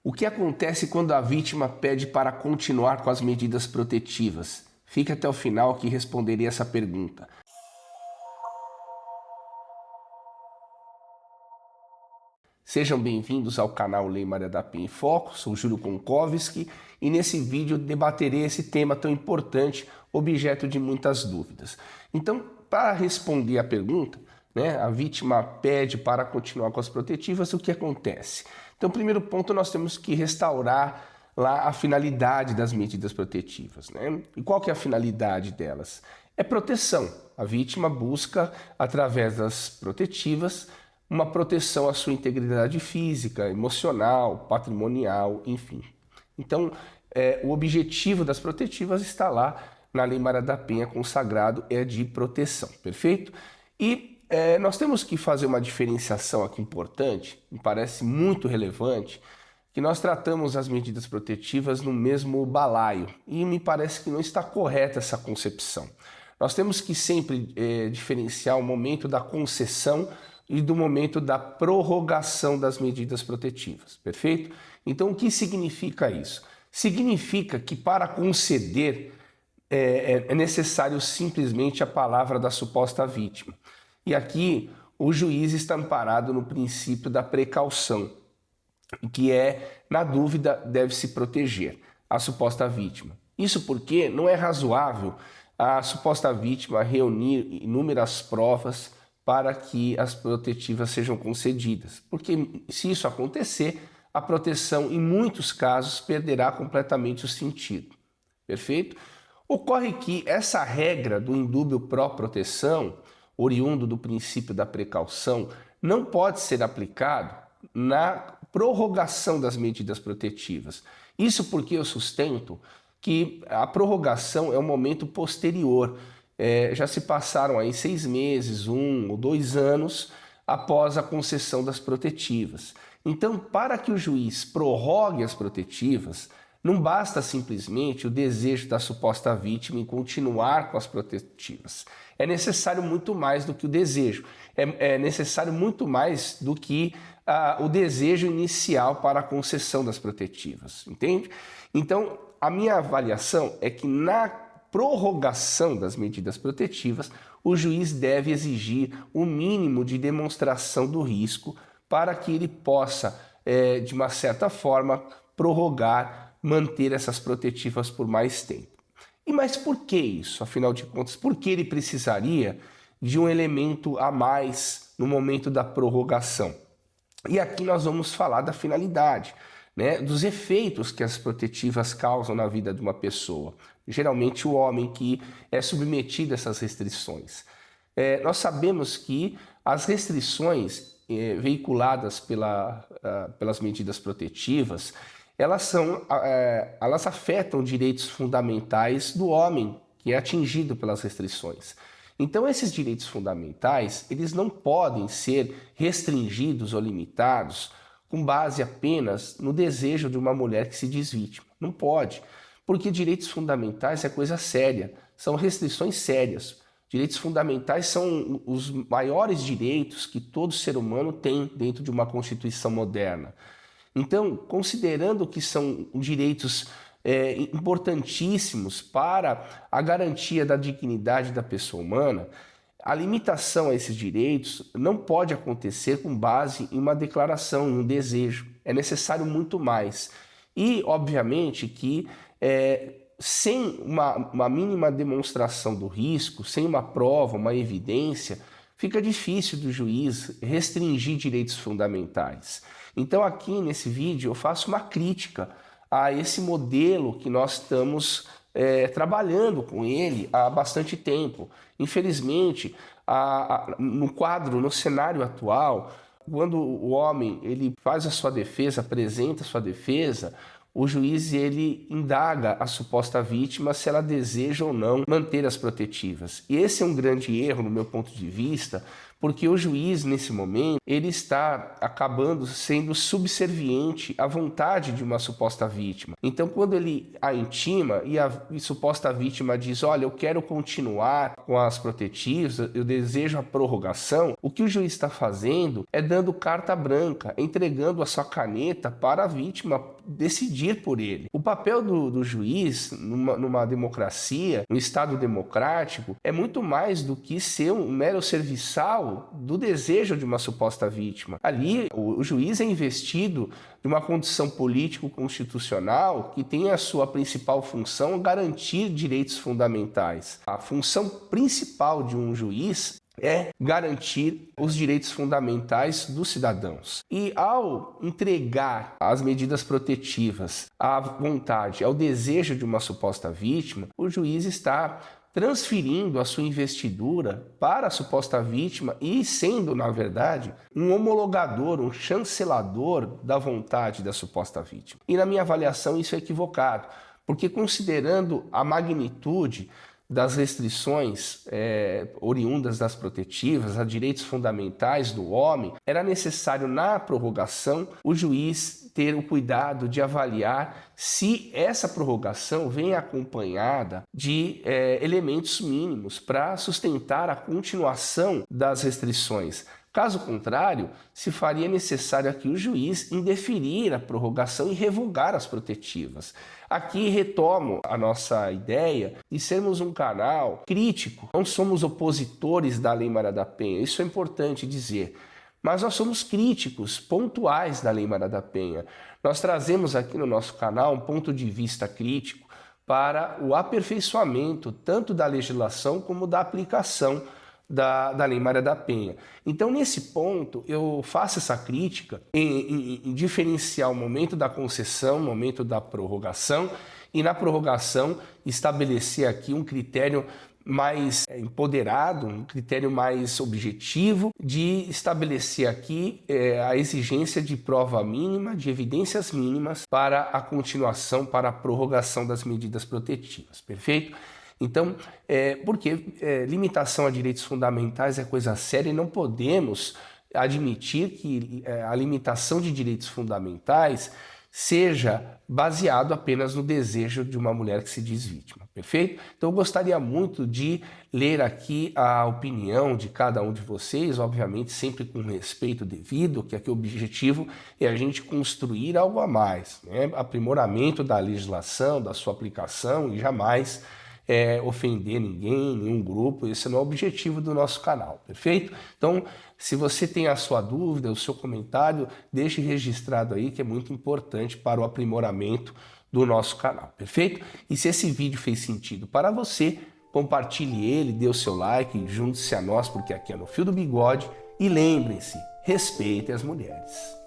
O que acontece quando a vítima pede para continuar com as medidas protetivas? Fique até o final que responderei essa pergunta. Sejam bem-vindos ao canal Lei Maria da Penha em Foco, sou Júlio Konkowski e nesse vídeo debaterei esse tema tão importante, objeto de muitas dúvidas. Então, para responder a pergunta, a vítima pede para continuar com as protetivas, o que acontece? Então, primeiro ponto, nós temos que restaurar lá a finalidade das medidas protetivas. E qual que é a finalidade delas? É proteção. A vítima busca, através das protetivas, uma proteção à sua integridade física, emocional, patrimonial, enfim. Então, o objetivo das protetivas está lá na Lei Maria da Penha consagrado, é de proteção, perfeito? E nós temos que fazer uma diferenciação aqui importante, me parece muito relevante, que nós tratamos as medidas protetivas no mesmo balaio, e me parece que não está correta essa concepção. Nós temos que sempre diferenciar o momento da concessão e do momento da prorrogação das medidas protetivas, perfeito? Então, o que significa isso? Significa que para conceder é necessário simplesmente a palavra da suposta vítima. E aqui o juiz está amparado no princípio da precaução, que é, na dúvida, deve-se proteger a suposta vítima. Isso porque não é razoável a suposta vítima reunir inúmeras provas para que as protetivas sejam concedidas. Porque se isso acontecer, a proteção, em muitos casos, perderá completamente o sentido. Perfeito? Ocorre que essa regra do indúbio pró-proteção, oriundo do princípio da precaução, não pode ser aplicado na prorrogação das medidas protetivas. Isso porque eu sustento que a prorrogação é um momento posterior. Já se passaram aí 6 meses, 1 ou 2 anos após a concessão das protetivas. Então, para que o juiz prorrogue as protetivas, não basta simplesmente o desejo da suposta vítima em continuar com as protetivas. É necessário muito mais do que o desejo. É necessário muito mais do que o desejo inicial para a concessão das protetivas, entende? Então, a minha avaliação é que na prorrogação das medidas protetivas, o juiz deve exigir o mínimo de demonstração do risco para que ele possa, de uma certa forma, prorrogar, manter essas protetivas por mais tempo. Mas por que isso, afinal de contas? Por que ele precisaria de um elemento a mais no momento da prorrogação? E aqui nós vamos falar da finalidade, dos efeitos que as protetivas causam na vida de uma pessoa. Geralmente o homem que é submetido a essas restrições. Nós sabemos que as restrições veiculadas pelas medidas protetivas, elas afetam direitos fundamentais do homem que é atingido pelas restrições. Então esses direitos fundamentais, eles não podem ser restringidos ou limitados com base apenas no desejo de uma mulher que se diz vítima. Não pode, porque direitos fundamentais é coisa séria, são restrições sérias. Direitos fundamentais são os maiores direitos que todo ser humano tem dentro de uma Constituição moderna. Então, considerando que são direitos importantíssimos para a garantia da dignidade da pessoa humana, a limitação a esses direitos não pode acontecer com base em uma declaração, em um desejo. É necessário muito mais. E, obviamente, que sem uma mínima demonstração do risco, sem uma prova, uma evidência, fica difícil do juiz restringir direitos fundamentais. Então aqui nesse vídeo eu faço uma crítica a esse modelo que nós estamos trabalhando com ele há bastante tempo. Infelizmente, no cenário atual, quando o homem ele faz a sua defesa, apresenta a sua defesa, o juiz ele indaga a suposta vítima se ela deseja ou não manter as protetivas. E esse é um grande erro, no meu ponto de vista, porque o juiz, nesse momento, ele está acabando sendo subserviente à vontade de uma suposta vítima. Então, quando ele a intima e a suposta vítima diz, olha, eu quero continuar com as protetivas, eu desejo a prorrogação, o que o juiz está fazendo é dando carta branca, entregando a sua caneta para a vítima decidir por ele. O papel do juiz numa democracia, no Estado democrático, é muito mais do que ser um mero serviçal do desejo de uma suposta vítima. Ali, o juiz é investido de uma condição político-constitucional que tem a sua principal função garantir direitos fundamentais. A função principal de um juiz é garantir os direitos fundamentais dos cidadãos. E ao entregar as medidas protetivas à vontade, ao desejo de uma suposta vítima, o juiz está transferindo a sua investidura para a suposta vítima e sendo, na verdade, um homologador, um chancelador da vontade da suposta vítima. E na minha avaliação isso é equivocado, porque considerando a magnitude das restrições oriundas das protetivas a direitos fundamentais do homem, era necessário na prorrogação o juiz ter o cuidado de avaliar se essa prorrogação vem acompanhada de elementos mínimos para sustentar a continuação das restrições. Caso contrário, se faria necessário aqui o juiz indeferir a prorrogação e revogar as protetivas. Aqui retomo a nossa ideia de sermos um canal crítico. Não somos opositores da Lei Maria da Penha, isso é importante dizer. Mas nós somos críticos pontuais da Lei Maria da Penha. Nós trazemos aqui no nosso canal um ponto de vista crítico para o aperfeiçoamento tanto da legislação como da aplicação da Lei Maria da Penha. Então, nesse ponto, eu faço essa crítica em diferenciar o momento da concessão, o momento da prorrogação, e na prorrogação estabelecer aqui um critério mais empoderado, um critério mais objetivo de estabelecer aqui a exigência de prova mínima, de evidências mínimas para a continuação, para a prorrogação das medidas protetivas, perfeito? Então, porque limitação a direitos fundamentais é coisa séria e não podemos admitir que a limitação de direitos fundamentais seja baseado apenas no desejo de uma mulher que se diz vítima, perfeito? Então eu gostaria muito de ler aqui a opinião de cada um de vocês, obviamente sempre com respeito devido, que aqui o objetivo é a gente construir algo a mais, né? Aprimoramento da legislação, da sua aplicação e jamais ofender ninguém, nenhum grupo, esse não é o objetivo do nosso canal, perfeito? Então, se você tem a sua dúvida, o seu comentário, deixe registrado aí que é muito importante para o aprimoramento do nosso canal, perfeito? E se esse vídeo fez sentido para você, compartilhe ele, dê o seu like, junte-se a nós, porque aqui é no Fio do Bigode, e lembrem-se, respeitem as mulheres.